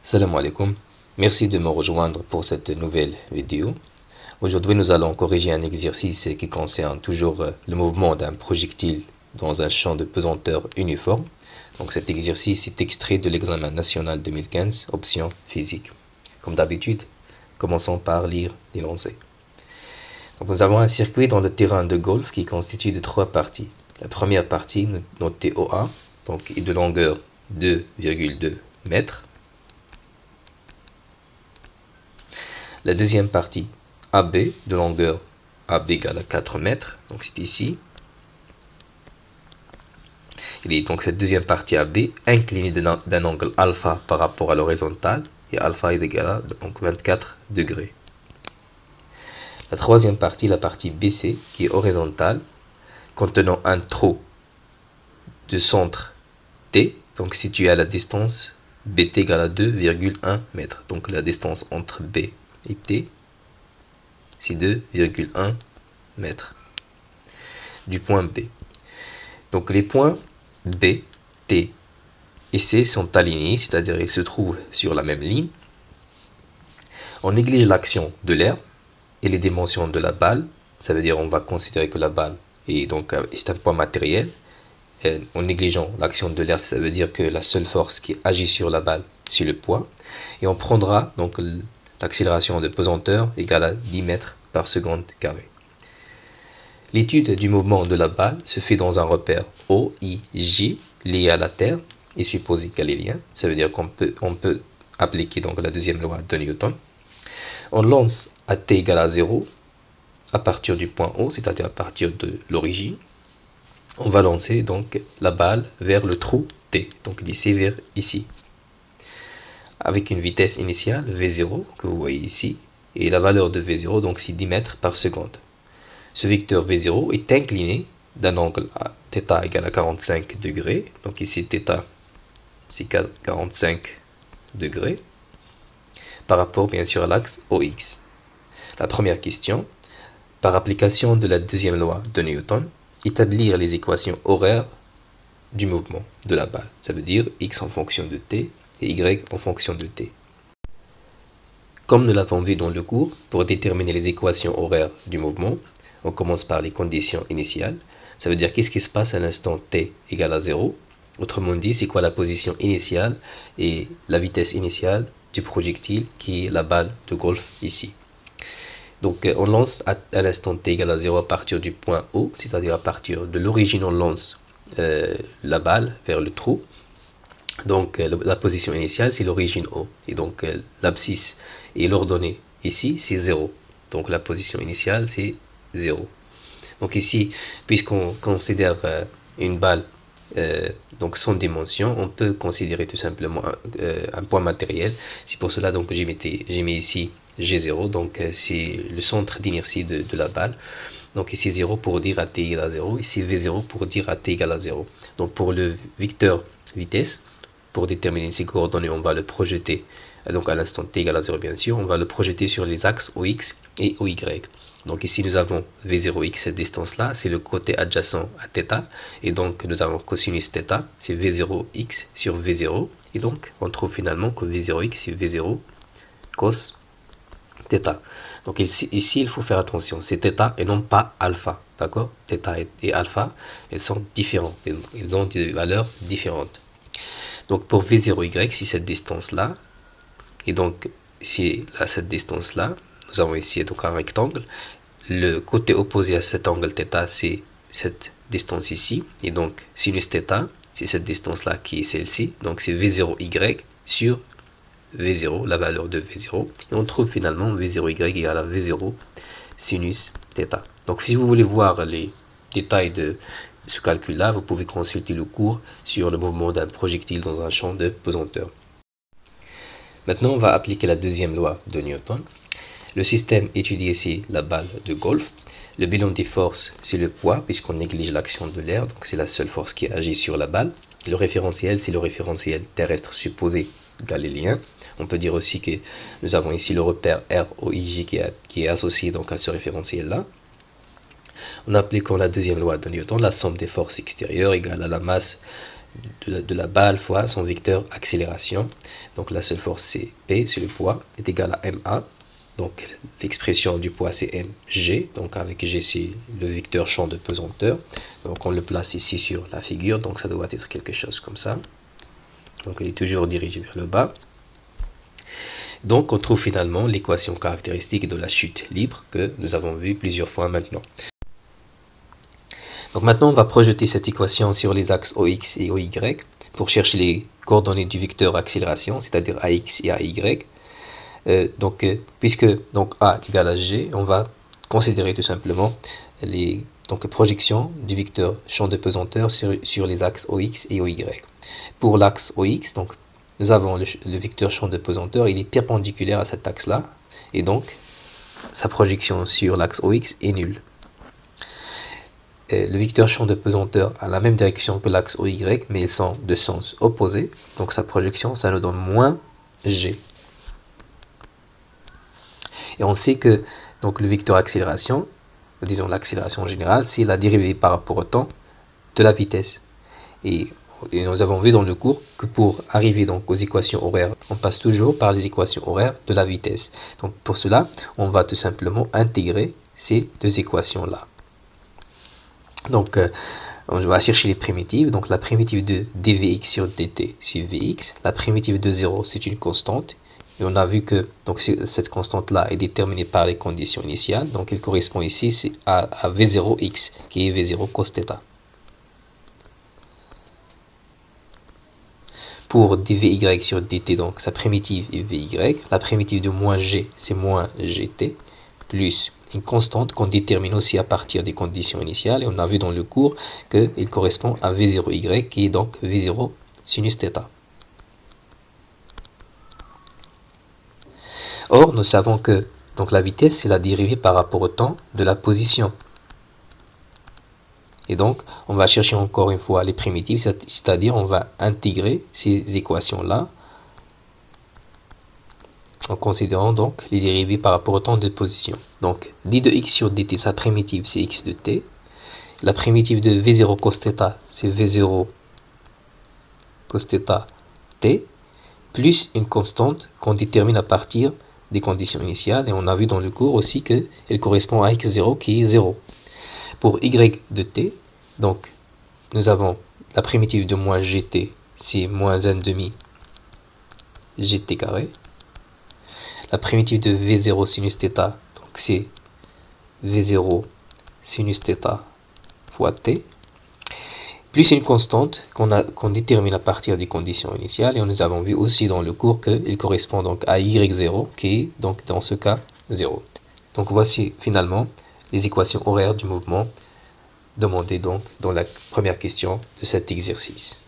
Salam alaikum, merci de me rejoindre pour cette nouvelle vidéo. Aujourd'hui nous allons corriger un exercice qui concerne toujours le mouvement d'un projectile dans un champ de pesanteur uniforme. Donc cet exercice est extrait de l'examen national 2015, option physique. Comme d'habitude, commençons par lire l'énoncé. Donc nous avons un circuit dans le terrain de golf qui est constitué de trois parties. La première partie, notée OA, donc est de longueur 2,2 mètres. La deuxième partie, AB, de longueur AB égale à 4 mètres, donc c'est ici. Et donc cette deuxième partie AB inclinée d'un angle alpha par rapport à l'horizontale, et alpha est égal à donc 24 degrés. La troisième partie, la partie BC, qui est horizontale, contenant un trou de centre T, donc situé à la distance BT égale à 2,1 mètres. Donc la distance entre B et T, c'est 2,1 mètres du point B. Donc les points B, T et C sont alignés, c'est-à-dire ils se trouvent sur la même ligne. On néglige l'action de l'air et les dimensions de la balle. Ça veut dire on va considérer que la balle est donc c'est un point matériel. Et en négligeant l'action de l'air, ça veut dire que la seule force qui agit sur la balle, c'est le poids. Et on prendra donc l'accélération de pesanteur égale à 10 mètres par seconde carré. L'étude du mouvement de la balle se fait dans un repère OIJ lié à la Terre et supposé galiléen. Ça veut dire qu'on peut appliquer donc la deuxième loi de Newton. On lance à t égale à 0 à partir du point O, c'est-à-dire à partir de l'origine. On va lancer donc la balle vers le trou T, donc d'ici vers ici, avec une vitesse initiale V0 que vous voyez ici, et la valeur de V0 donc c'est 10 mètres par seconde. Ce vecteur V0 est incliné d'un angle à θ égale à 45 degrés, donc ici θ c'est 45 degrés, par rapport bien sûr à l'axe OX. La première question, par application de la deuxième loi de Newton, établir les équations horaires du mouvement de la balle. Ça veut dire x en fonction de t et y en fonction de t. Comme nous l'avons vu dans le cours, pour déterminer les équations horaires du mouvement, on commence par les conditions initiales. Ça veut dire qu'est-ce qui se passe à l'instant t égale à 0. Autrement dit, c'est quoi la position initiale et la vitesse initiale du projectile qui est la balle de golf ici. Donc on lance à l'instant t égale à 0 à partir du point O, c'est-à-dire à partir de l'origine on lance la balle vers le trou. Donc la position initiale c'est l'origine O, et donc l'abscisse et l'ordonnée ici c'est 0. Donc la position initiale c'est 0. Donc ici, puisqu'on considère une balle donc sans dimension, on peut considérer tout simplement un point matériel. C'est pour cela donc j'ai mis ici G0, donc c'est le centre d'inertie de la balle. Donc ici 0 pour dire AT égale à 0, ici V0 pour dire AT égale à 0. Donc pour le vecteur vitesse, pour déterminer ses coordonnées, on va le projeter, donc à l'instant t égale à 0 bien sûr, on va le projeter sur les axes OX et OY. Donc ici nous avons V0x, cette distance-là, c'est le côté adjacent à θ, et donc nous avons cosinus θ, c'est V0x sur V0, et donc on trouve finalement que V0x c'est V0 cos θ. Donc ici il faut faire attention, c'est θ et non pas alpha, d'accord? Θ et alpha, elles sont différentes, elles ont des valeurs différentes. Donc pour V0y, c'est cette distance-là, et donc si cette distance-là, nous avons ici donc un rectangle, le côté opposé à cet angle θ, c'est cette distance ici, et donc sinus θ, c'est cette distance-là qui est celle-ci, donc c'est V0y sur V0, la valeur de V0, et on trouve finalement V0y égale à V0 sinus θ. Donc si vous voulez voir les détails de ce calcul-là, vous pouvez consulter le cours sur le mouvement d'un projectile dans un champ de pesanteur. Maintenant, on va appliquer la deuxième loi de Newton. Le système étudie ici la balle de golf. Le bilan des forces, c'est le poids, puisqu'on néglige l'action de l'air, donc c'est la seule force qui agit sur la balle. Le référentiel, c'est le référentiel terrestre supposé galiléen. On peut dire aussi que nous avons ici le repère ROIJ qui est associé donc à ce référentiel-là. En appliquant la deuxième loi de Newton, la somme des forces extérieures égale à la masse de la balle fois son vecteur accélération. Donc la seule force c'est P sur le poids est égal à MA. Donc l'expression du poids c'est mg, donc avec g c'est le vecteur champ de pesanteur. Donc on le place ici sur la figure, donc ça doit être quelque chose comme ça. Donc il est toujours dirigé vers le bas. Donc on trouve finalement l'équation caractéristique de la chute libre que nous avons vu plusieurs fois maintenant. Donc maintenant on va projeter cette équation sur les axes OX et OY pour chercher les coordonnées du vecteur accélération, c'est-à-dire AX et AY. Puisque A égale à G, on va considérer tout simplement les projections du vecteur champ de pesanteur sur les axes OX et OY. Pour l'axe OX, donc, nous avons le vecteur champ de pesanteur, il est perpendiculaire à cet axe-là, et donc sa projection sur l'axe OX est nulle. Le vecteur champ de pesanteur a la même direction que l'axe OY, mais ils sont de sens opposé, donc sa projection, ça nous donne moins G. Et on sait que donc, le vecteur accélération, disons l'accélération générale, c'est la dérivée par rapport au temps de la vitesse. Et nous avons vu dans le cours que pour arriver donc, aux équations horaires, on passe toujours par les équations horaires de la vitesse. Donc pour cela, on va tout simplement intégrer ces deux équations-là. Donc on va chercher les primitives. Donc la primitive de dvx sur dt sur vx, la primitive de 0 c'est une constante. Et on a vu que donc, cette constante-là est déterminée par les conditions initiales. Donc, elle correspond ici à V0x, qui est V0 cos θ. Pour dvy sur dt, donc sa primitive est vy. La primitive de moins g, c'est moins gt, plus une constante qu'on détermine aussi à partir des conditions initiales. Et on a vu dans le cours qu'il correspond à V0y, qui est donc V0 sinus θ. Or, nous savons que donc, la vitesse, c'est la dérivée par rapport au temps de la position. Et donc, on va chercher encore une fois les primitives, c'est-à-dire on va intégrer ces équations-là en considérant donc les dérivées par rapport au temps de position. Donc, d de x sur dt, sa primitive, c'est x de t. La primitive de v0 cos θ, c'est v0 cos θ t, plus une constante qu'on détermine à partir des conditions initiales, et on a vu dans le cours aussi qu'elle correspond à x0 qui est 0. Pour y de t, donc nous avons la primitive de moins gt, c'est moins 1,5 gt carré. La primitive de v0 sinus θ, donc c'est v0 sinus θ fois t, plus une constante qu'on détermine à partir des conditions initiales, et nous avons vu aussi dans le cours qu'il correspond donc à y0, qui est donc dans ce cas 0. Donc voici finalement les équations horaires du mouvement demandées donc dans la première question de cet exercice.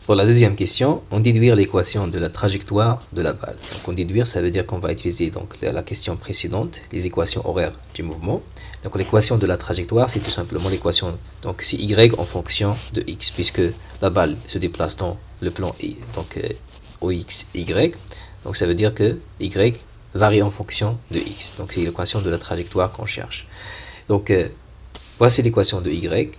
Pour la deuxième question, on déduire l'équation de la trajectoire de la balle. Donc on déduire, ça veut dire qu'on va utiliser donc la question précédente, les équations horaires du mouvement. Donc l'équation de la trajectoire, c'est tout simplement l'équation, donc c'est y en fonction de x, puisque la balle se déplace dans le plan OX, y. Donc ça veut dire que y varie en fonction de x. Donc c'est l'équation de la trajectoire qu'on cherche. Donc voici l'équation de y.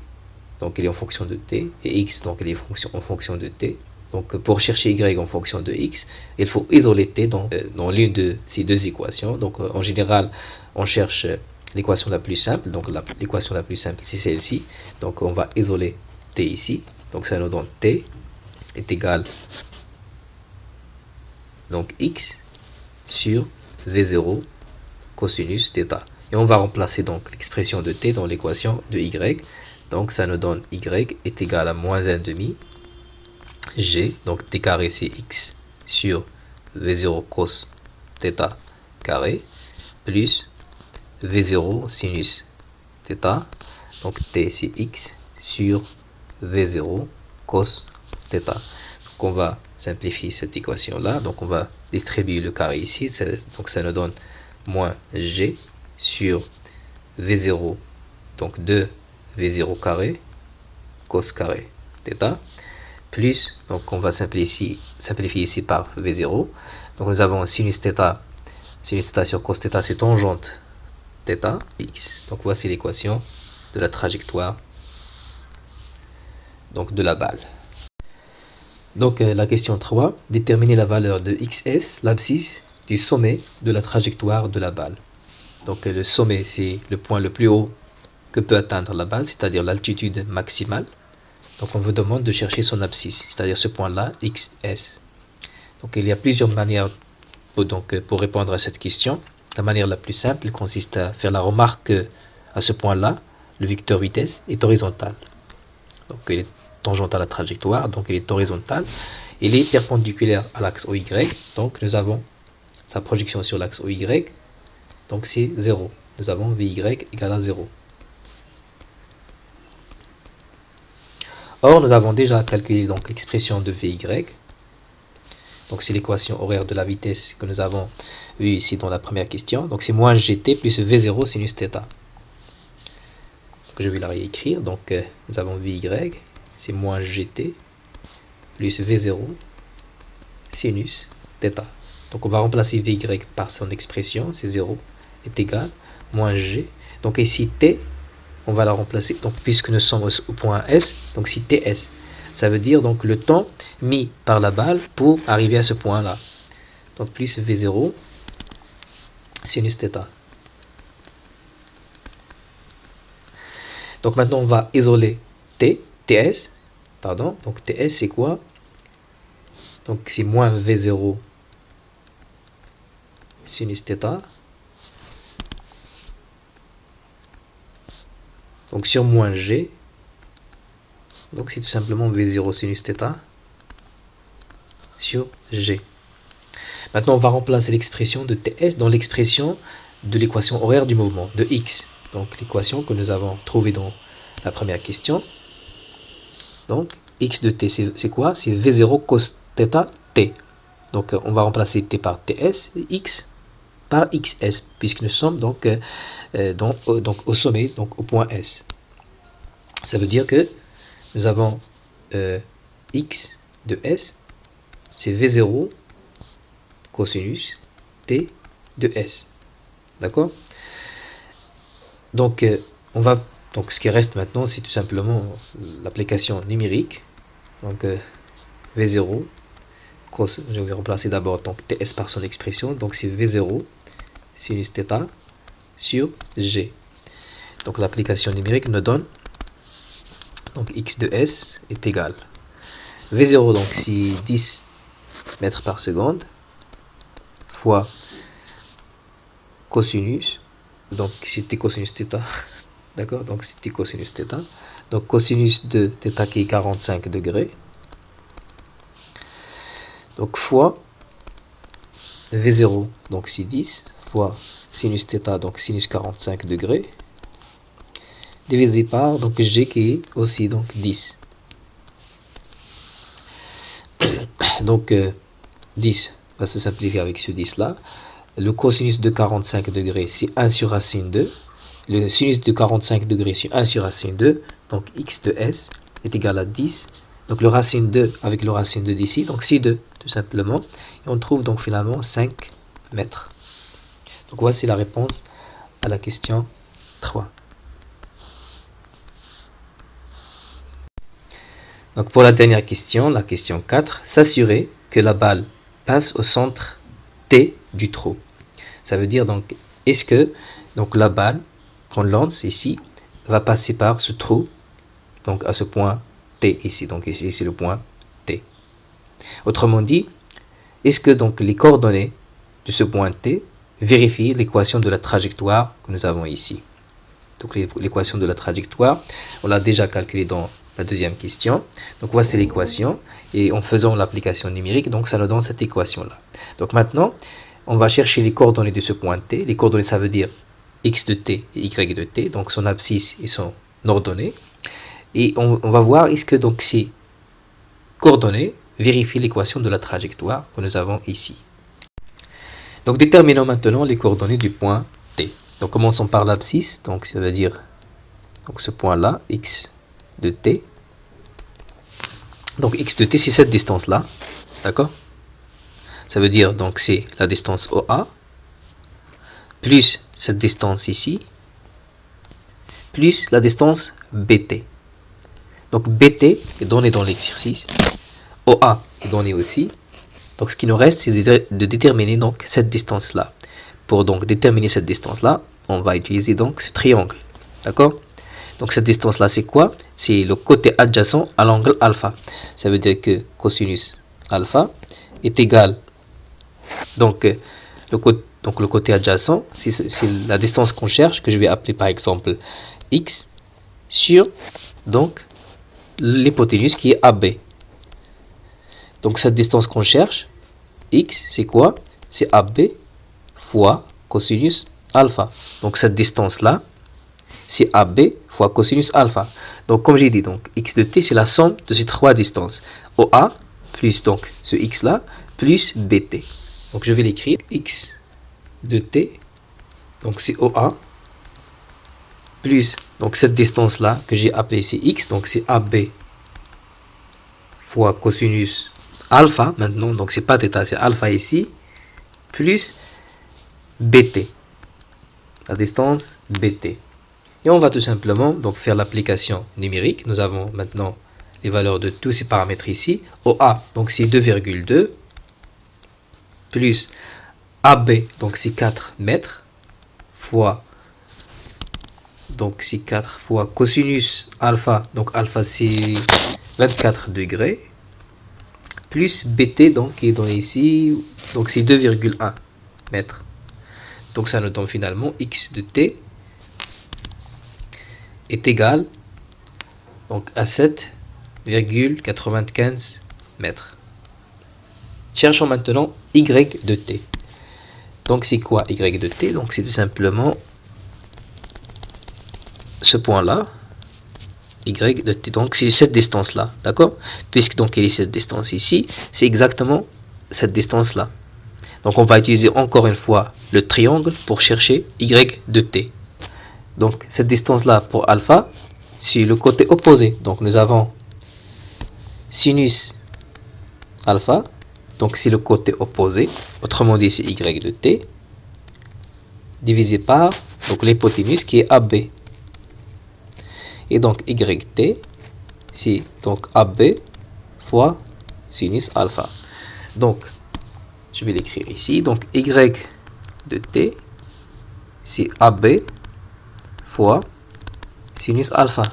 Donc elle est en fonction de t, et x, donc elle est en fonction de t. Donc pour chercher y en fonction de x, il faut isoler t dans l'une de ces deux équations. Donc en général, on cherche l'équation la plus simple. Donc l'équation la plus simple, c'est celle-ci. Donc on va isoler t ici. Donc ça nous donne t est égal donc x sur v0 cosinus θ. Et on va remplacer donc l'expression de t dans l'équation de y. Donc ça nous donne y est égal à moins 1,5 g, donc t carré c'est x sur v0 cos θ carré, plus v0 sinus θ, donc t c'est x sur v0 cos θ. Donc on va simplifier cette équation là, donc on va distribuer le carré ici, donc ça nous donne moins g sur v0, donc 2 v0 carré cos carré θ, plus, donc on va simplifier ici par v0, donc nous avons sinus θ sur cos θ c'est tangente θ, x, donc voici l'équation de la trajectoire donc de la balle. Donc la question 3, déterminer la valeur de xs, l'abscisse du sommet de la trajectoire de la balle. Donc le sommet, c'est le point le plus haut que peut atteindre la balle, c'est-à-dire l'altitude maximale. Donc on vous demande de chercher son abscisse, c'est-à-dire ce point-là, xs. Donc il y a plusieurs manières pour répondre à cette question. La manière la plus simple consiste à faire la remarque que à ce point-là, le vecteur vitesse est horizontal. Donc il est tangent à la trajectoire, donc il est horizontal. Il est perpendiculaire à l'axe OY, donc nous avons sa projection sur l'axe OY, donc c'est 0. Nous avons VY égale à 0. Or, nous avons déjà calculé donc l'expression de VY. Donc c'est l'équation horaire de la vitesse que nous avons vue ici dans la première question. Donc c'est moins gt plus V0 sinus θ. Donc je vais la réécrire. Donc nous avons VY, c'est moins gt plus V0 sinus θ. Donc on va remplacer VY par son expression, c'est 0, est égal, moins g. Donc ici t, on va la remplacer, donc puisque nous sommes au point S, donc si ts, ça veut dire donc le temps mis par la balle pour arriver à ce point-là. Donc plus V0 sinus θ. Donc maintenant on va isoler ts, pardon, donc ts c'est quoi? Donc c'est moins V0 sinus θ. Donc sur moins g, donc c'est tout simplement V0 sinus θ sur g. Maintenant on va remplacer l'expression de ts dans l'expression de l'équation horaire du mouvement, de x. Donc l'équation que nous avons trouvée dans la première question. Donc x de t c'est quoi? C'est V0 cos θ t. Donc on va remplacer t par ts et x par xs, puisque nous sommes donc au sommet, donc au point S. Ça veut dire que nous avons x de s, c'est V0 cosinus t de s. D'accord? Donc ce qui reste maintenant, c'est tout simplement l'application numérique. Donc V0 cos, je vais remplacer d'abord donc ts par son expression, donc c'est V0 sinus θ sur g. Donc l'application numérique nous donne donc x de s est égal V0, donc c'est 10 mètres par seconde fois cosinus, donc c'était cosinus θ, d'accord, donc c'était cosinus θ, donc cosinus de θ qui est 45 degrés, donc fois V0, donc c'est 10 fois sinus θ, donc sinus 45 degrés, divisé par donc g qui est aussi donc 10. Donc 10 va se simplifier avec ce 10 là. Le cosinus de 45 degrés c'est 1 sur racine 2. Le sinus de 45 degrés c'est 1 sur racine 2. Donc x de s est égal à 10. Donc le racine 2 avec le racine 2 d'ici, donc c'est 2 tout simplement. Et on trouve donc finalement 5 mètres. Donc voici la réponse à la question 3. Donc pour la dernière question, la question 4, s'assurer que la balle passe au centre T du trou. Ça veut dire donc, est-ce que donc la balle qu'on lance ici va passer par ce trou, donc à ce point T ici, donc ici c'est le point T. Autrement dit, est-ce que donc les coordonnées de ce point T vérifient l'équation de la trajectoire que nous avons ici. Donc l'équation de la trajectoire, on l'a déjà calculée dans la deuxième question. Donc voici l'équation et en faisant l'application numérique, donc ça nous donne cette équation là. Donc maintenant on va chercher les coordonnées de ce point T. Les coordonnées ça veut dire x de t et y de t, donc son abscisse et son ordonnée. Et on va voir est-ce que donc ces coordonnées vérifient l'équation de la trajectoire que nous avons ici. Donc déterminons maintenant les coordonnées du point T. Donc commençons par l'abscisse, donc ça veut dire donc ce point là, x de t. Donc x de t c'est cette distance là, d'accord? Ça veut dire donc c'est la distance OA plus cette distance ici plus la distance BT. Donc BT est donné dans l'exercice, OA est donné aussi. Donc ce qui nous reste, c'est de déterminer donc cette distance-là. Pour donc déterminer cette distance-là, on va utiliser donc ce triangle. D'accord? Donc cette distance-là, c'est quoi? C'est le côté adjacent à l'angle alpha. Ça veut dire que cosinus alpha est égal. Donc le côté adjacent, c'est la distance qu'on cherche, que je vais appeler par exemple x, sur donc l'hypoténuse qui est AB. Donc cette distance qu'on cherche, x, c'est quoi? C'est AB fois cosinus alpha. Donc cette distance-là, c'est AB fois cosinus alpha. Donc comme j'ai dit, donc x de t, c'est la somme de ces trois distances. OA plus donc ce x-là, plus BT. Donc je vais l'écrire, x de t, donc c'est OA, plus donc cette distance-là que j'ai appelée c'est x, donc c'est AB fois cosinus alpha maintenant, donc c'est pas θ, c'est alpha ici, plus BT, la distance BT. Et on va tout simplement donc faire l'application numérique. Nous avons maintenant les valeurs de tous ces paramètres ici. OA, donc c'est 2,2, plus AB, donc c'est 4 mètres, fois, donc c'est 4 fois cosinus alpha, donc alpha c'est 24 degrés, plus BT, donc qui est donné ici, donc c'est 2,1 mètres. Donc ça nous donne finalement x de t est égal donc à 7,95 mètres. Cherchons maintenant y de t. Donc c'est quoi y de t? Donc c'est tout simplement ce point-là, y de t. Donc c'est cette distance-là, d'accord? Puisque donc il y a cette distance ici, c'est exactement cette distance-là. Donc on va utiliser encore une fois le triangle pour chercher y de t. Donc cette distance-là pour alpha, c'est le côté opposé. Donc nous avons sinus alpha, donc c'est le côté opposé, autrement dit c'est y de t, divisé par donc l'hypoténuse qui est AB. Et donc y t, c'est donc AB fois sinus alpha. Donc je vais l'écrire ici. Donc y de t, c'est AB fois sinus alpha.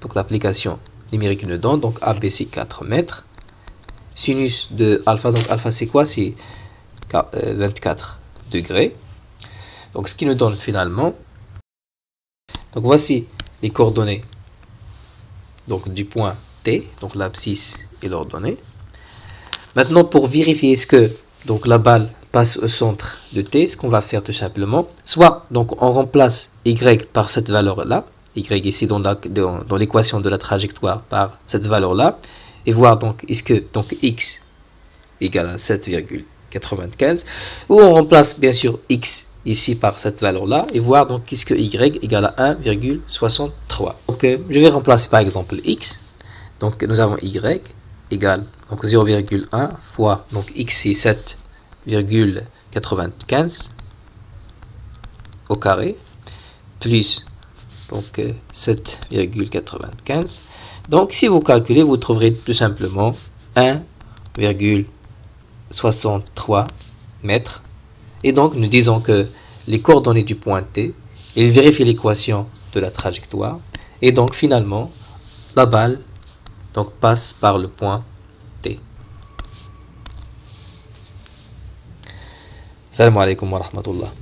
Donc l'application numérique nous donne, donc AB c'est 4 mètres. Sinus de alpha, donc alpha c'est quoi? C'est 24 degrés. Donc ce qui nous donne finalement, donc voici les coordonnées donc du point T, donc l'abscisse est l'ordonnée. Maintenant pour vérifier ce que donc la balle passe au centre de T, ce qu'on va faire tout simplement, soit donc on remplace Y par cette valeur là, Y ici dans l'équation de la trajectoire par cette valeur là, et voir donc est-ce que donc X égale à 7,95, ou on remplace bien sûr X ici par cette valeur là, et voir donc qu'est-ce que Y égale à 1,63. Donc je vais remplacer par exemple X, donc nous avons Y égale donc 0,1 fois donc X c'est 7,95 au carré, plus donc 7,95. Donc si vous calculez, vous trouverez tout simplement 1,63 mètres. Et donc nous disons que les coordonnées du point T, il vérifie l'équation de la trajectoire, et donc finalement la balle donc passe par le point T. Salam alaikum wa rahmatullah.